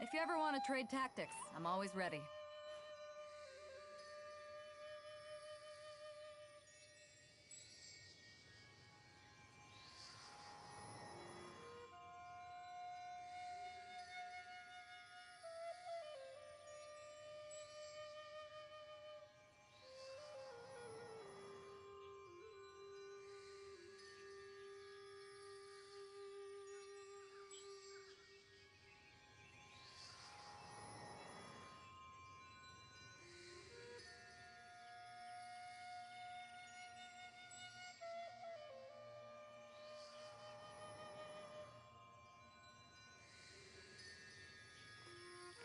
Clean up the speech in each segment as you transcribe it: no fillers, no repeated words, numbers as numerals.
If you ever want to trade tactics, I'm always ready.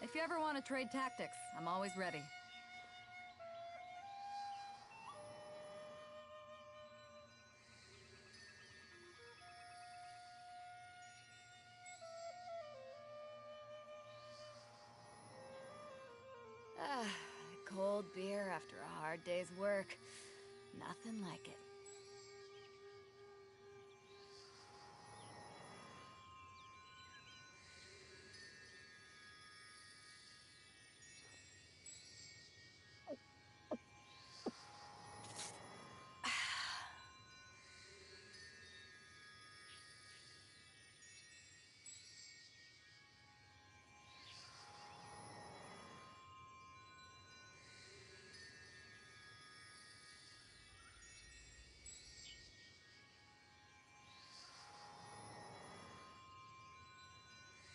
If you ever want to trade tactics, I'm always ready. Cold beer after a hard day's work. Nothing like it.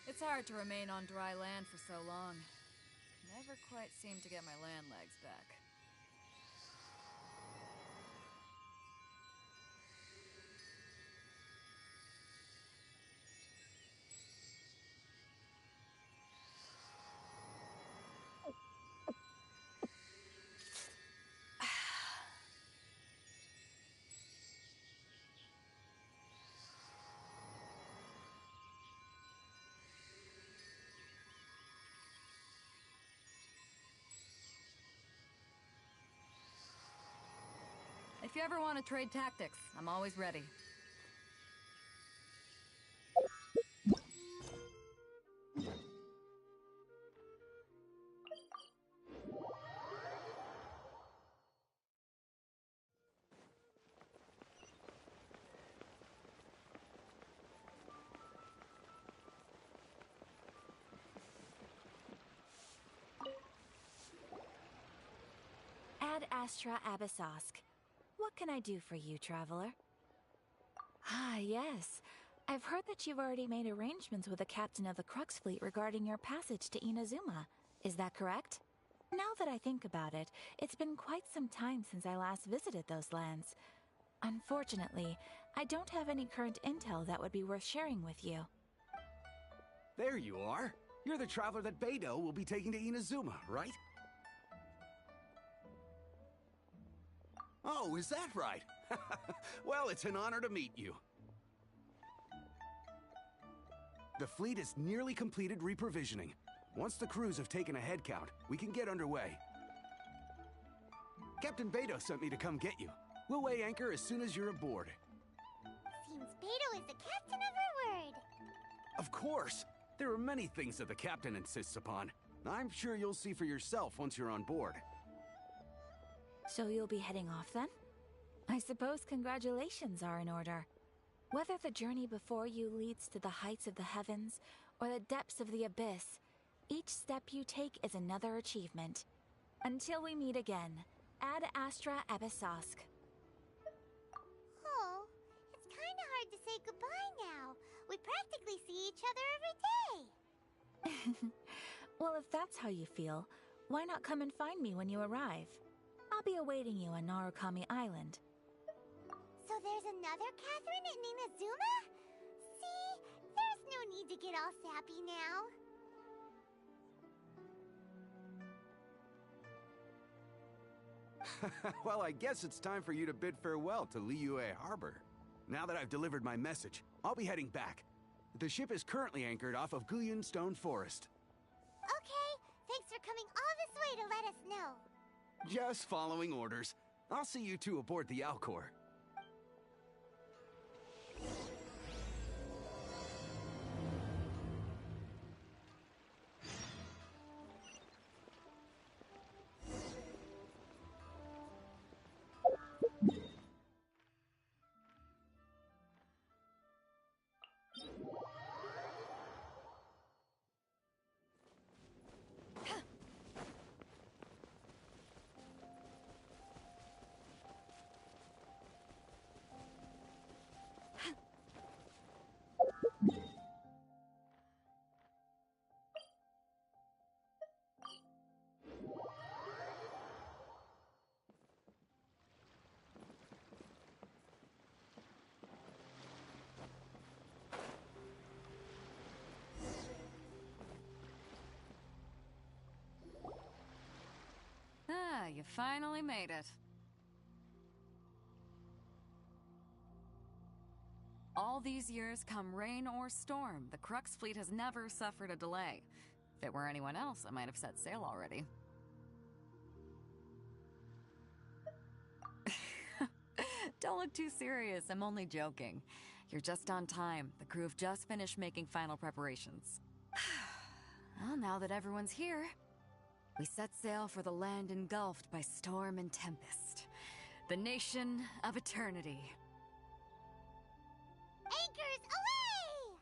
It's hard to remain on dry land for so long. Never quite seem to get my land legs back. If you ever want to trade tactics, I'm always ready. Ad Astra Abyssosk. What can I do for you, traveler? Ah, yes. I've heard that you've already made arrangements with the captain of the Crux fleet regarding your passage to Inazuma. Is that correct? Now that I think about it, it's been quite some time since I last visited those lands. Unfortunately, I don't have any current intel that would be worth sharing with you. There you are. You're the traveler that Beidou will be taking to Inazuma, right? Oh, is that right? Well, it's an honor to meet you. The fleet is nearly completed reprovisioning. Once the crews have taken a head count, we can get underway. Captain Beidou sent me to come get you. We'll weigh anchor as soon as you're aboard. Seems Beidou is the captain of her word. Of course! There are many things that the captain insists upon. I'm sure you'll see for yourself once you're on board. So you'll be heading off then? I suppose congratulations are in order. Whether the journey before you leads to the heights of the heavens or the depths of the abyss, each step you take is another achievement. Until we meet again, Ad Astra Abyssosk. Oh, it's kinda hard to say goodbye now. We practically see each other every day. Well, if that's how you feel, why not come and find me when you arrive? I'll be awaiting you on Narukami Island. So there's another Catherine in Inazuma? See, there's no need to get all sappy now. Well, I guess it's time for you to bid farewell to Liyue Harbor. Now that I've delivered my message, I'll be heading back. The ship is currently anchored off of Guyun Stone Forest. Okay, thanks for coming all this way to let us know. Just following orders. I'll see you two aboard the Alcor. you finally made it. All these years, come rain or storm, the Crux fleet has never suffered a delay. If it were anyone else, I might have set sail already. Don't look too serious, I'm only joking. You're just on time. The crew have just finished making final preparations. Well, now that everyone's here, we set sail for the land engulfed by storm and tempest. The nation of eternity. Anchors away!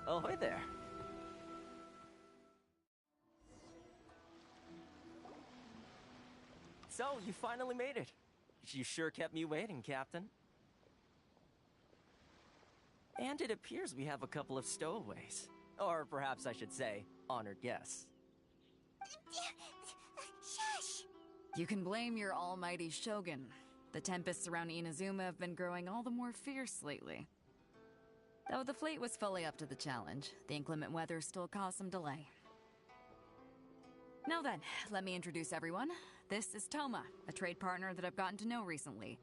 Ahoy there. So, you finally made it. You sure kept me waiting, Captain. And it appears we have a couple of stowaways. Or perhaps I should say, honored guests. Shush! You can blame your almighty shogun. The tempests around Inazuma have been growing all the more fierce lately. Though the fleet was fully up to the challenge, the inclement weather still caused some delay. Now then, let me introduce everyone. This is Toma, a trade partner that I've gotten to know recently.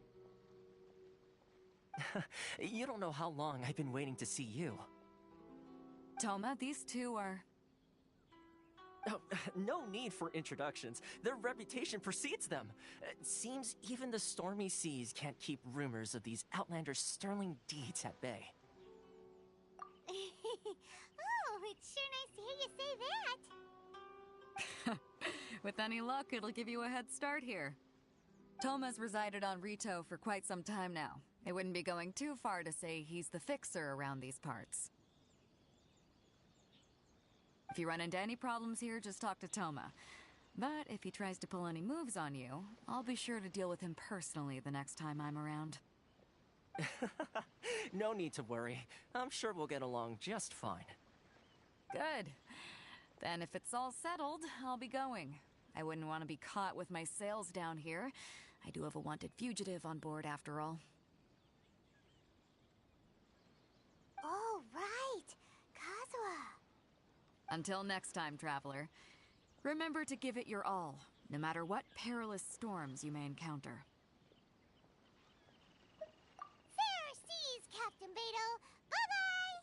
You don't know how long I've been waiting to see you. Toma, these two are... Oh, no need for introductions. Their reputation precedes them. It seems even the stormy seas can't keep rumors of these outlanders' sterling deeds at bay. Oh, it's sure nice to hear you say that. With any luck, it'll give you a head start here. Toma's resided on Rito for quite some time now. It wouldn't be going too far to say he's the fixer around these parts. If you run into any problems here, just talk to Toma. But if he tries to pull any moves on you, I'll be sure to deal with him personally the next time I'm around. No need to worry. I'm sure we'll get along just fine. Good. Then if it's all settled, I'll be going. I wouldn't want to be caught with my sails down here. I do have a wanted fugitive on board after all. Oh, right. Kazuha. Until next time, traveler. Remember to give it your all, no matter what perilous storms you may encounter. Fair seas, Captain Beto. Bye-bye!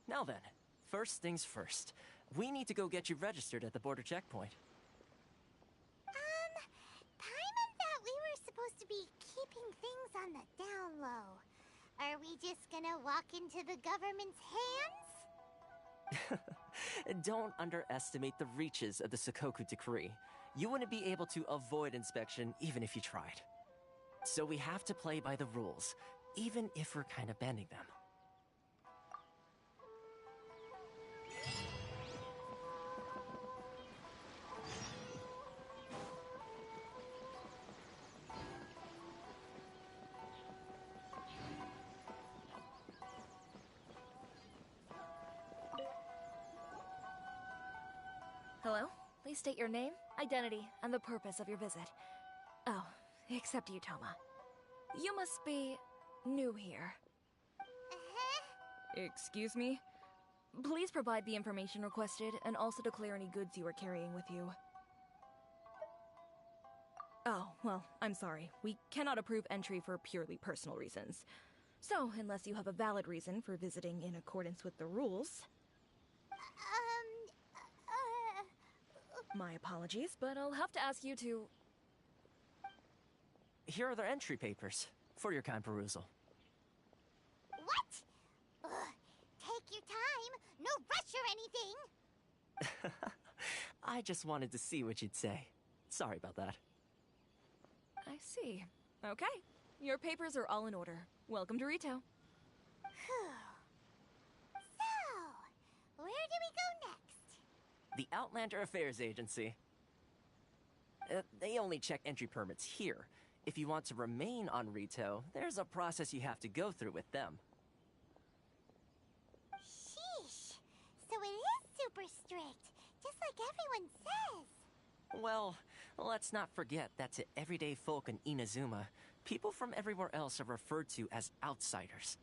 Now then, first things first. We need to go get you registered at the border checkpoint. Paimon thought we were supposed to be keeping things on the down low. Are we just gonna walk into the government's hands? Don't underestimate the reaches of the Sakoku Decree. You wouldn't be able to avoid inspection even if you tried. So we have to play by the rules, even if we're kind of bending them. Please state your name, identity, and the purpose of your visit. Oh, except you, Toma. You must be new here. Excuse me? Please provide the information requested and also declare any goods you are carrying with you. Oh, well, I'm sorry. We cannot approve entry for purely personal reasons. So, unless you have a valid reason for visiting in accordance with the rules... My apologies, but I'll have to ask you to... Here are their entry papers, for your kind perusal. What? Ugh, take your time. No rush or anything. I just wanted to see what you'd say. Sorry about that. I see. Okay. Your papers are all in order. Welcome to Rito. So, where do we go next? The Outlander Affairs Agency. They only check entry permits here. If you want to remain on Rito, there's a process you have to go through with them. Sheesh. So it is super strict, just like everyone says. Well, let's not forget that to everyday folk in Inazuma, people from everywhere else are referred to as outsiders.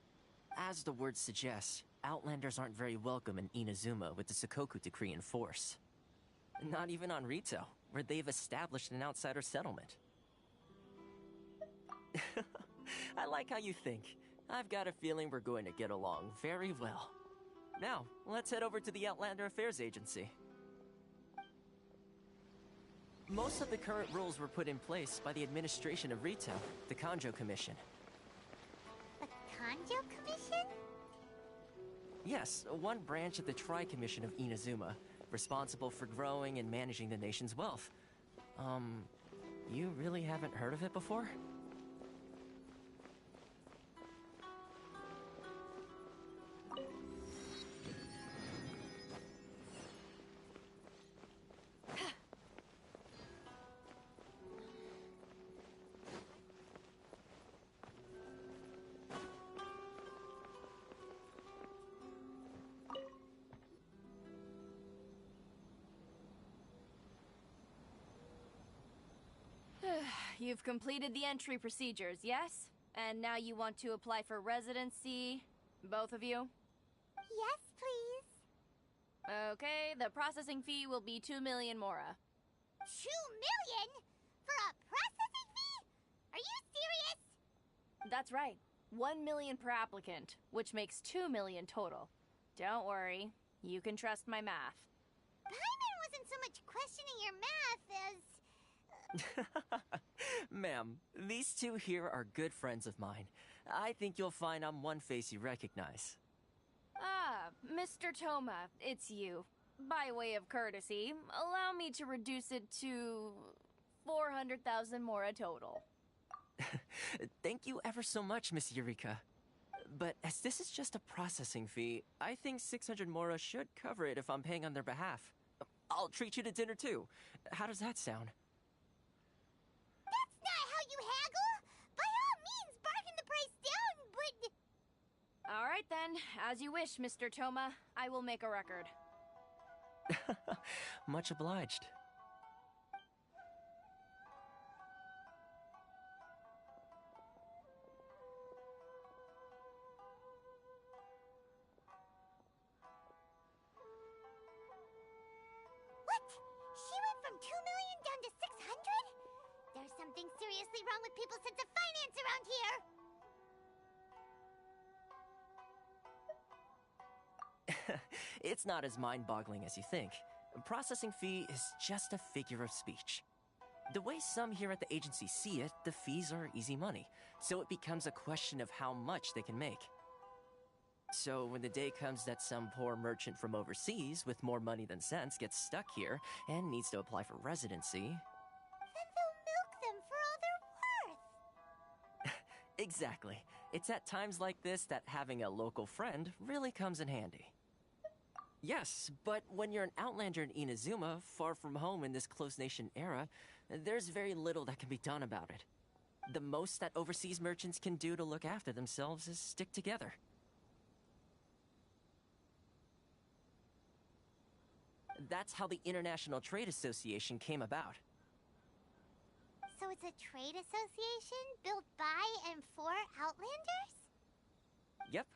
As the word suggests, Outlanders aren't very welcome in Inazuma with the Sakoku Decree in force. Not even on Rito, where they've established an outsider settlement. I like how you think. I've got a feeling we're going to get along very well. Now, let's head over to the Outlander Affairs Agency. Most of the current rules were put in place by the administration of Rito, the Kanjo Commission. The Kanjo Commission? Yes, one branch of the Tri-Commission of Inazuma, responsible for growing and managing the nation's wealth. You really haven't heard of it before? You've completed the entry procedures, yes? And now you want to apply for residency? Both of you? Yes, please. Okay, the processing fee will be 2 million mora. 2 million? For a processing fee? Are you serious? That's right. 1 million per applicant, which makes 2 million total. Don't worry, you can trust my math. Paimon wasn't so much questioning your math as... Ma'am, these two here are good friends of mine. I think you'll find I'm one face you recognize. Ah, Mr. Toma, it's you. By way of courtesy, allow me to reduce it to 400,000 mora total. Thank you ever so much, Miss Eureka. But as this is just a processing fee, I think 600 mora should cover it if I'm paying on their behalf. I'll treat you to dinner too. How does that sound? That's not how you haggle! By all means, bargain the price down, but... All right then, as you wish, Mr. Toma. I will make a record. Much obliged. What? She went from 2 million down to 600? There's something seriously wrong with people's sense of finance around here! It's not as mind-boggling as you think. A processing fee is just a figure of speech. The way some here at the agency see it, the fees are easy money, so it becomes a question of how much they can make. So when the day comes that some poor merchant from overseas with more money than sense gets stuck here and needs to apply for residency... Then they'll milk them for all they're worth! Exactly. It's at times like this that having a local friend really comes in handy. Yes, but when you're an outlander in Inazuma, far from home in this closed nation era, there's very little that can be done about it. The most that overseas merchants can do to look after themselves is stick together. That's how the International Trade Association came about. So it's a trade association built by and for Outlanders? Yep.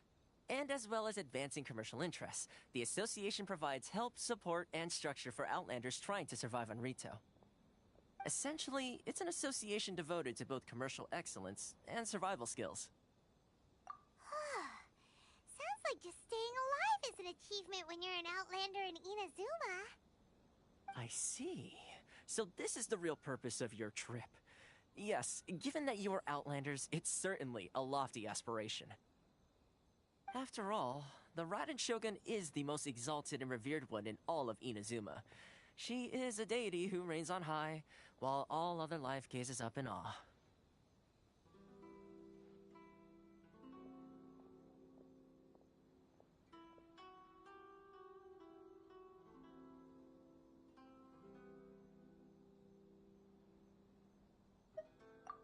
And as well as advancing commercial interests, the association provides help, support, and structure for Outlanders trying to survive on Rito. Essentially, it's an association devoted to both commercial excellence and survival skills. Sounds like just staying alive is an achievement when you're an Outlander in Inazuma. I see. So this is the real purpose of your trip. Yes, given that you are Outlanders, it's certainly a lofty aspiration. After all, the Raiden Shogun is the most exalted and revered one in all of Inazuma. She is a deity who reigns on high, while all other life gazes up in awe.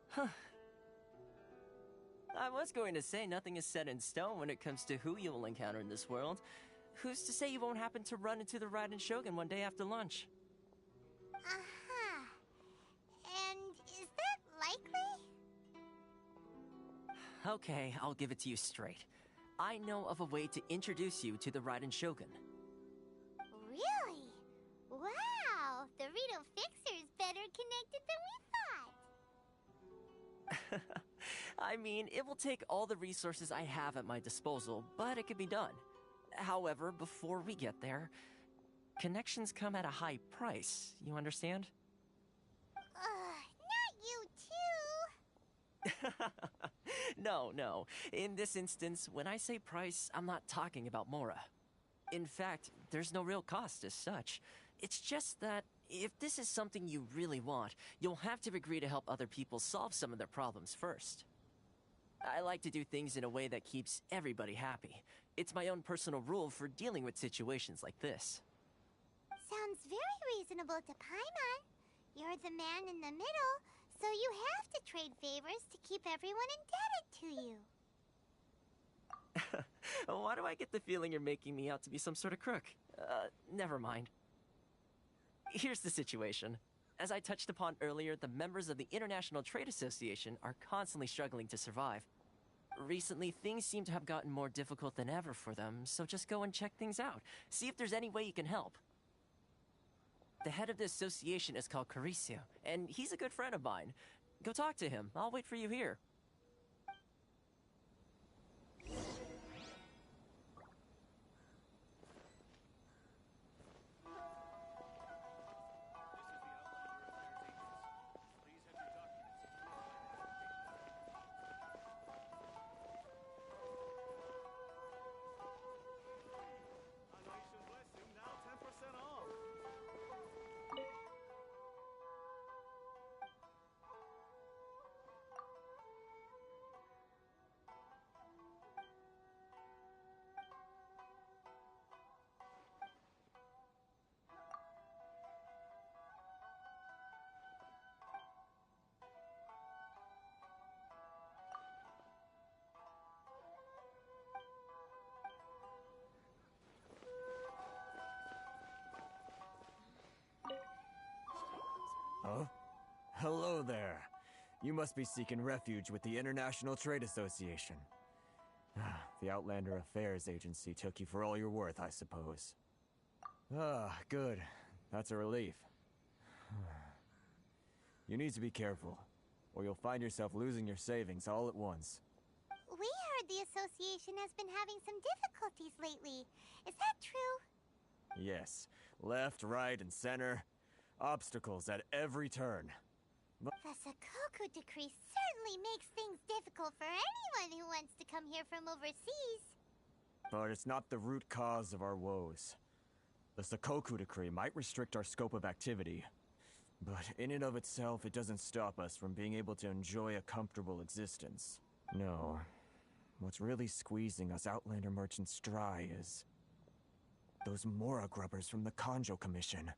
Huh. I was going to say nothing is set in stone when it comes to who you will encounter in this world. Who's to say you won't happen to run into the Raiden Shogun one day after lunch? Uh-huh. And is that likely? Okay, I'll give it to you straight. I know of a way to introduce you to the Raiden Shogun. Really? Wow! The Rito Fixer is better connected than we thought! I mean, it will take all the resources I have at my disposal, but it could be done. However, before we get there, connections come at a high price, you understand? Not you too! No. In this instance, when I say price, I'm not talking about Mora. In fact, there's no real cost as such. It's just that if this is something you really want, you'll have to agree to help other people solve some of their problems first. I like to do things in a way that keeps everybody happy. It's my own personal rule for dealing with situations like this. Sounds very reasonable to Paimon. You're the man in the middle, so you have to trade favors to keep everyone indebted to you. Why do I get the feeling you're making me out to be some sort of crook? Never mind. Here's the situation. As I touched upon earlier, the members of the International Trade Association are constantly struggling to survive. Recently, things seem to have gotten more difficult than ever for them, so just go and check things out. See if there's any way you can help. The head of the association is called Carisio, and he's a good friend of mine. Go talk to him. I'll wait for you here. Oh? Hello there. You must be seeking refuge with the International Trade Association. The Outlander Affairs Agency took you for all you're worth, I suppose. Ah, good. That's a relief. You need to be careful, or you'll find yourself losing your savings all at once. We heard the association has been having some difficulties lately. Is that true? Yes. Left, right, and center. Obstacles at every turn. The Sakoku decree certainly makes things difficult for anyone who wants to come here from overseas. But it's not the root cause of our woes. The Sakoku decree might restrict our scope of activity, but in and of itself, it doesn't stop us from being able to enjoy a comfortable existence. No. What's really squeezing us Outlander merchants dry is those Mora grubbers from the Kanjo Commission.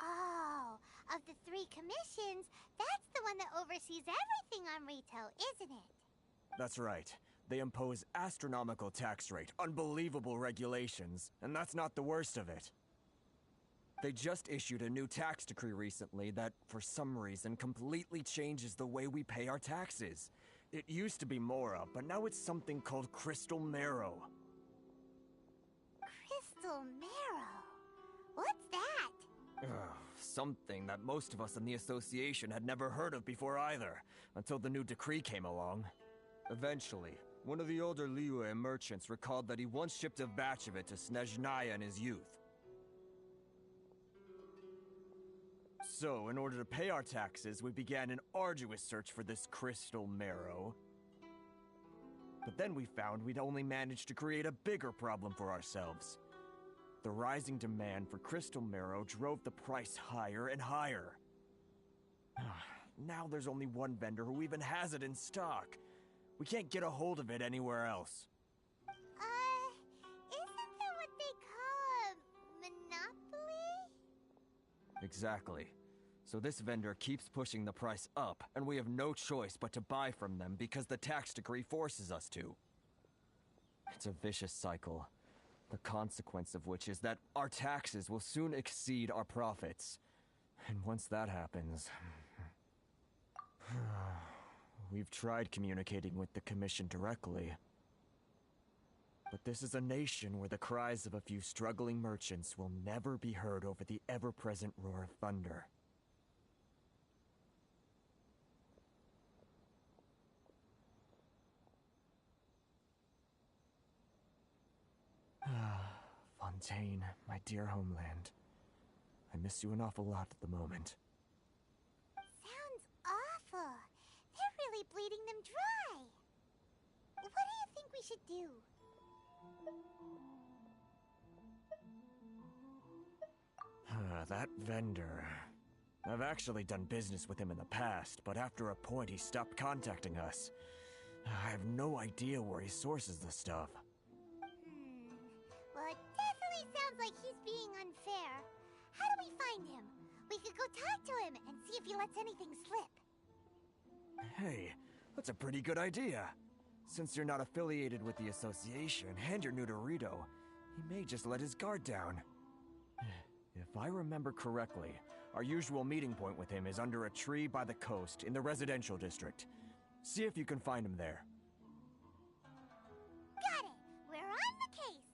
Oh, of the three commissions, that's the one that oversees everything on Rito, isn't it? That's right. They impose astronomical tax rate, unbelievable regulations, and that's not the worst of it. They just issued a new tax decree recently that, for some reason, completely changes the way we pay our taxes. It used to be Mora, but now it's something called Crystal Marrow. Crystal Marrow? What's that? Something that most of us in the association had never heard of before either, until the new decree came along. Eventually, one of the older Liyue merchants recalled that he once shipped a batch of it to Snezhnaya in his youth. So, in order to pay our taxes, we began an arduous search for this Crystal Marrow. But then we found we'd only managed to create a bigger problem for ourselves. The rising demand for Crystal Marrow drove the price higher and higher. Now there's only one vendor who even has it in stock. We can't get a hold of it anywhere else. Isn't that what they call a monopoly? Exactly. So this vendor keeps pushing the price up, and we have no choice but to buy from them because the tax decree forces us to. It's a vicious cycle, the consequence of which is that our taxes will soon exceed our profits. And once that happens... We've tried communicating with the Commission directly. But this is a nation where the cries of a few struggling merchants will never be heard over the ever-present roar of thunder. Fontaine, my dear homeland. I miss you an awful lot at the moment. Sounds awful. They're really bleeding them dry. What do you think we should do? That vendor... I've actually done business with him in the past, but after a point he stopped contacting us. I have no idea where he sources the stuff. Well, it definitely sounds like he's being unfair. How do we find him? We could go talk to him and see if he lets anything slip. Hey, that's a pretty good idea. Since you're not affiliated with the association and you're new to Rito, he may just let his guard down. If I remember correctly, our usual meeting point with him is under a tree by the coast in the residential district. See if you can find him there. Got it! We're on the case!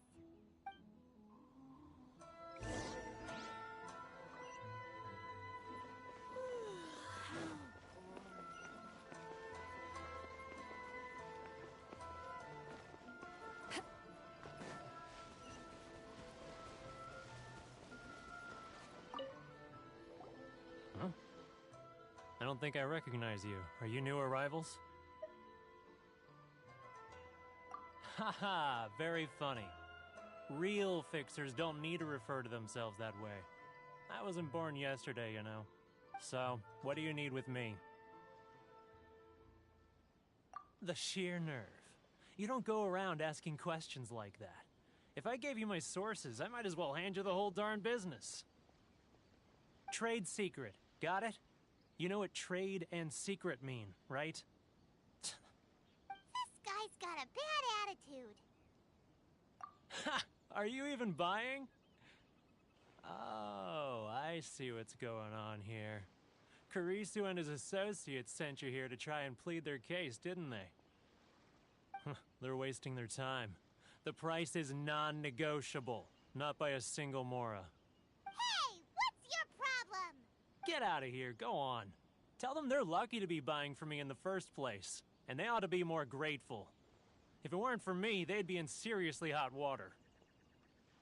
Huh? I don't think I recognize you. Are you new arrivals? Haha, very funny. Real fixers don't need to refer to themselves that way. I wasn't born yesterday, you know. So, what do you need with me? The sheer nerve. You don't go around asking questions like that. If I gave you my sources, I might as well hand you the whole darn business. Trade secret, got it? You know what trade and secret mean, right? This guy's got a bad attitude. Ha! Are you even buying? Oh, I see what's going on here. Kurisu and his associates sent you here to try and plead their case, didn't they? They're wasting their time. The price is non-negotiable, not by a single Mora. Hey, what's your problem? Get out of here, go on. Tell them they're lucky to be buying from me in the first place, and they ought to be more grateful. If it weren't for me, they'd be in seriously hot water.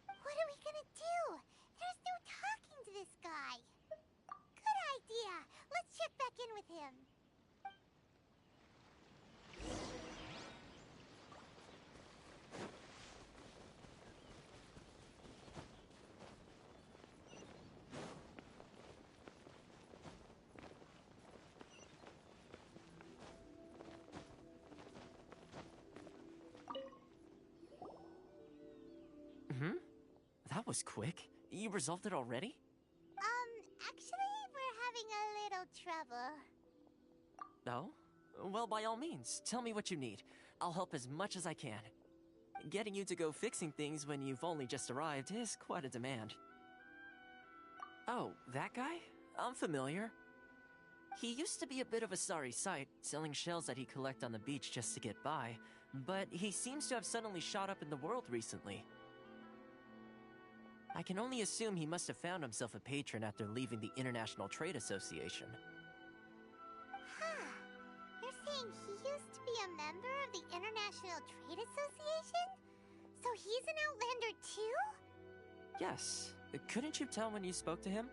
What are we gonna do? There's no talking to this guy. Good idea. Let's check back in with him. That was quick. You resolved it already? Actually, we're having a little trouble. Oh? Well, by all means, tell me what you need. I'll help as much as I can. Getting you to go fixing things when you've only just arrived is quite a demand. Oh, that guy? I'm familiar. He used to be a bit of a sorry sight, selling shells that he collect on the beach just to get by, but he seems to have suddenly shot up in the world recently. I can only assume he must have found himself a patron after leaving the International Trade Association. Huh. You're saying he used to be a member of the International Trade Association? So he's an Outlander too? Yes. Couldn't you tell when you spoke to him?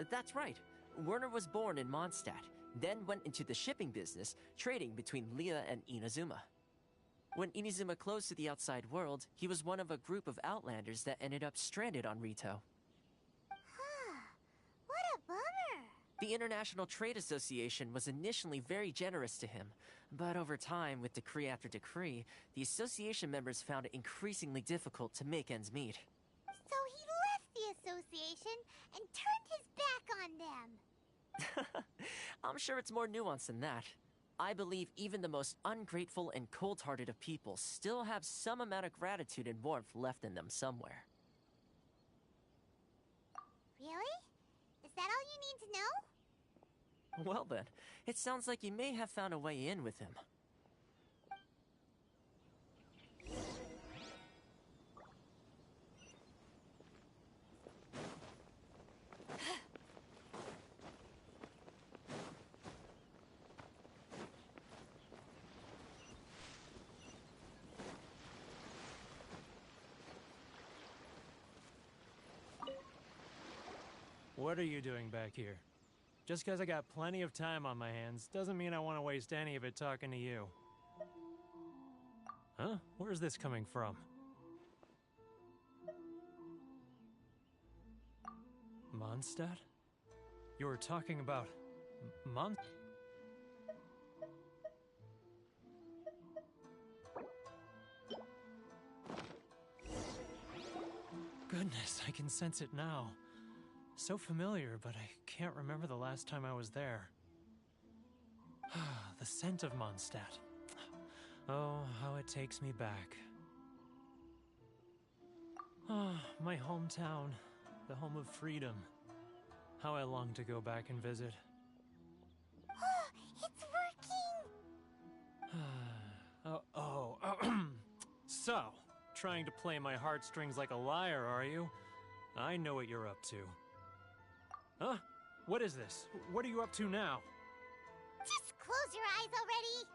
That's right. Werner was born in Mondstadt, then went into the shipping business, trading between Leah and Inazuma. When Inazuma closed to the outside world, he was one of a group of Outlanders that ended up stranded on Rito. Huh. What a bummer. The International Trade Association was initially very generous to him, but over time, with decree after decree, the association members found it increasingly difficult to make ends meet. So he left the association and turned his back on them. I'm sure it's more nuanced than that. I believe even the most ungrateful and cold-hearted of people still have some amount of gratitude and warmth left in them somewhere. Really? Is that all you need to know? Well then, it sounds like you may have found a way in with him. What are you doing back here? Just because I got plenty of time on my hands doesn't mean I want to waste any of it talking to you. Huh? Where's this coming from? Mondstadt? You were talking about... Goodness, I can sense it now. So familiar, but I can't remember the last time I was there. The scent of Mondstadt. Oh, how it takes me back. Ah, my hometown, the home of freedom. How I long to go back and visit. It's working! So, trying to play my heartstrings like a liar, are you? I know what you're up to. Huh? What is this? What are you up to now? Just close your eyes already!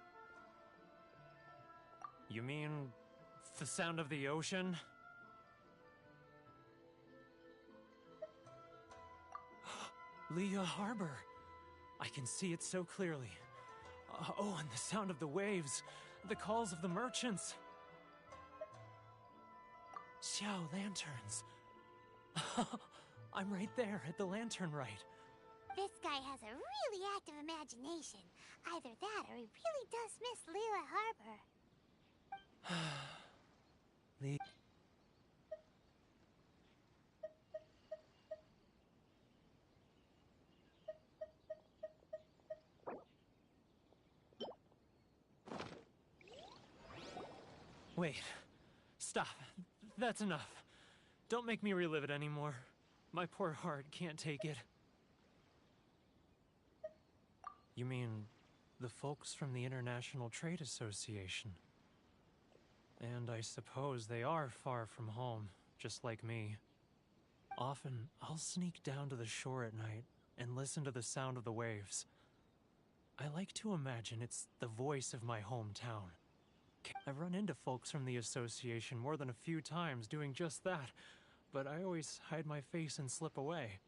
You mean... the sound of the ocean? Leah Harbor. I can see it so clearly. Oh, and the sound of the waves. The calls of the merchants. Xiao lanterns. I'm right there at the lantern rite. This guy has a really active imagination. Either that or he really does miss Leela Harbor. Le- Wait. Stop. That's enough. Don't make me relive it anymore. My poor heart can't take it. You mean the folks from the International Trade Association? And I suppose they are far from home, just like me. Often, I'll sneak down to the shore at night and listen to the sound of the waves. I like to imagine it's the voice of my hometown. I've run into folks from the association more than a few times doing just that, but I always hide my face and slip away.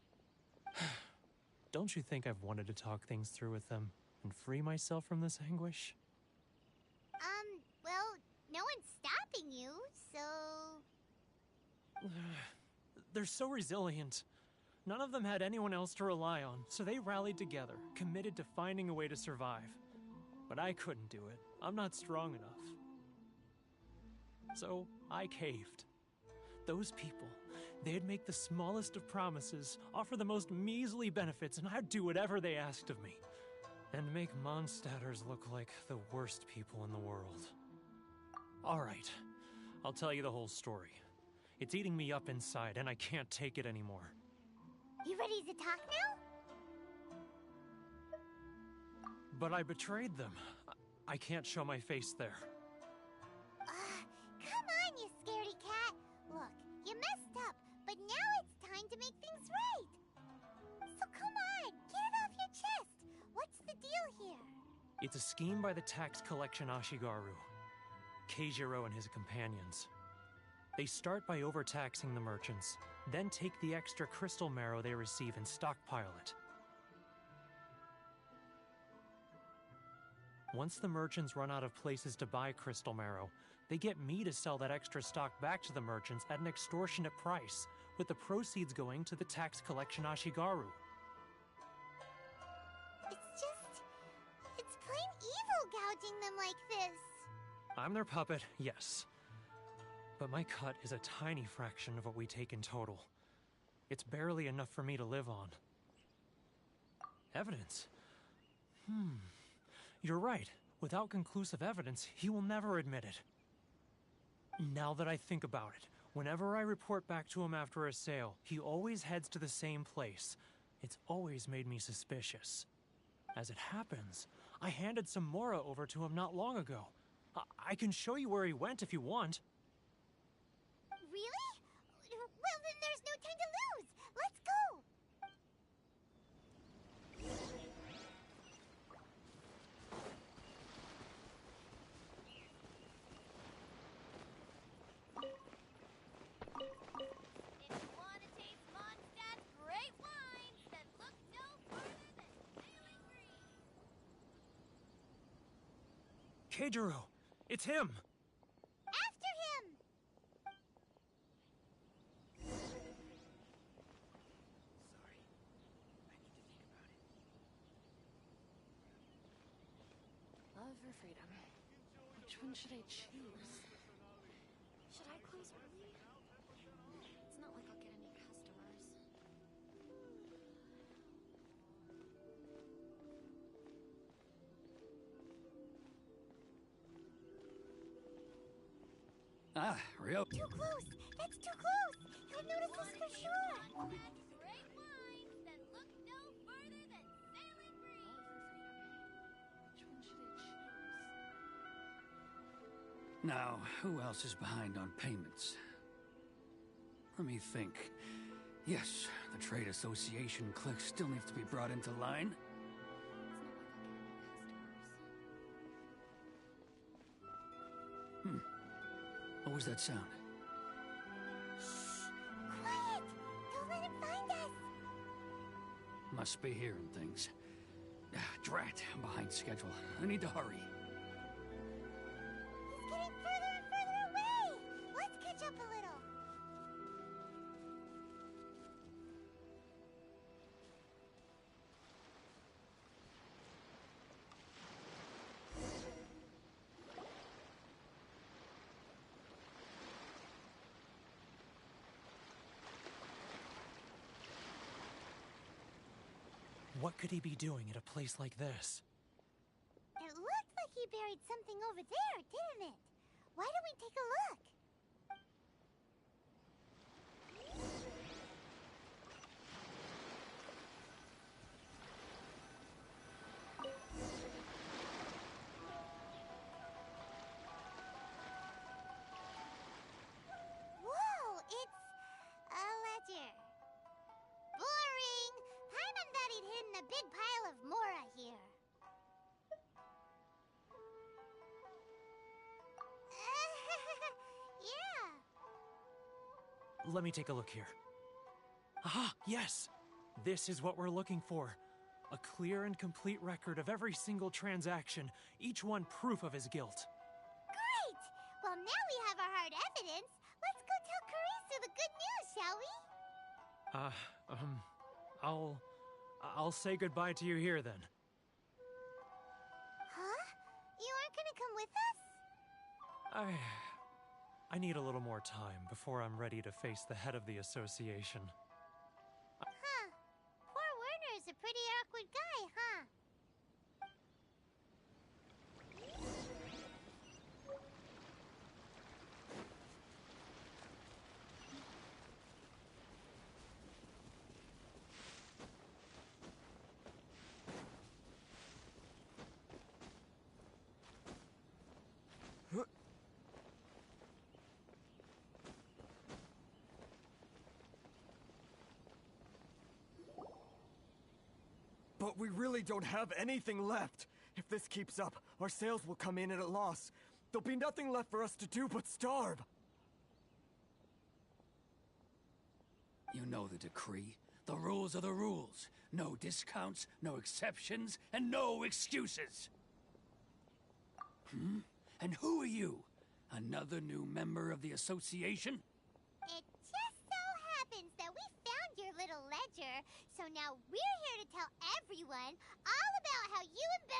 Don't you think I've wanted to talk things through with them and free myself from this anguish? Well, no one's stopping you, so... They're so resilient. None of them had anyone else to rely on, so they rallied together, committed to finding a way to survive. But I couldn't do it. I'm not strong enough. So I caved. Those people, they'd make the smallest of promises, offer the most measly benefits, and I'd do whatever they asked of me. And make Mondstadters look like the worst people in the world. All right, I'll tell you the whole story. It's eating me up inside, and I can't take it anymore. You ready to talk now? But I betrayed them. I can't show my face there. Come on, you scaredy cat. Look, you messed up, but now it's time to make things right. So come on, get it off your chest. What's the deal here? It's a scheme by the tax collection Ashigaru, Keijiro and his companions. They start by overtaxing the merchants, then take the extra crystal marrow they receive and stockpile it. Once the merchants run out of places to buy crystal marrow, they get me to sell that extra stock back to the merchants at an extortionate price, with the proceeds going to the tax collection Ashigaru. It's plain evil gouging them like this. I'm their puppet, yes. But my cut is a tiny fraction of what we take in total. It's barely enough for me to live on. Evidence? You're right. Without conclusive evidence, he will never admit it. Now that I think about it, whenever I report back to him after a sale, he always heads to the same place. It's always made me suspicious. As it happens, I handed some Mora over to him not long ago. I can show you where he went if you want. Really? Well, then there's no time to lose. Let's go. If you want to taste Mondstadt's great wines, then look no further than Sailing Green. Keijiro! It's him! After him. Sorry. I need to think about it. Love or freedom? Which one should I choose? Should I close early? It's not like I'll get any customers. Ah, Ryo. Too close. That's too close. He'll notice us for sure. Great wines, then look no further than Sailing Green. Which one should I choose? Now, who else is behind on payments? Let me think. Yes, the Trade Association clique still needs to be brought into line. What was that sound? Quiet. Don't let him find us. Must be hearing things. Drat, I'm behind schedule. I need to hurry. He's getting further and further away. Let's catch up a little. What could he be doing at a place like this? It looked like he buried something over there, didn't it? Why don't we take a look? Whoa, it's a ledger. Boring! Paimon thought he'd hidden a big pile of Mora here. Yeah. Let me take a look here. Aha, yes! This is what we're looking for. A clear and complete record of every single transaction, each one proof of his guilt. Great! Well, now we have our hard evidence. Let's go tell Karisu the good news, shall we? I'll say goodbye to you here then. Huh? You aren't gonna come with us? I need a little more time before I'm ready to face the head of the association. Huh. Poor Werner's a pretty awkward guy, huh? But we really don't have anything left. If this keeps up, our sales will come in at a loss. There'll be nothing left for us to do but starve. You know the decree. The rules are the rules. No discounts, no exceptions, and no excuses. And who are you? Another new member of the association? It just so happens that we found your little ledger, so now we're here to tell everyone all about how you embezzled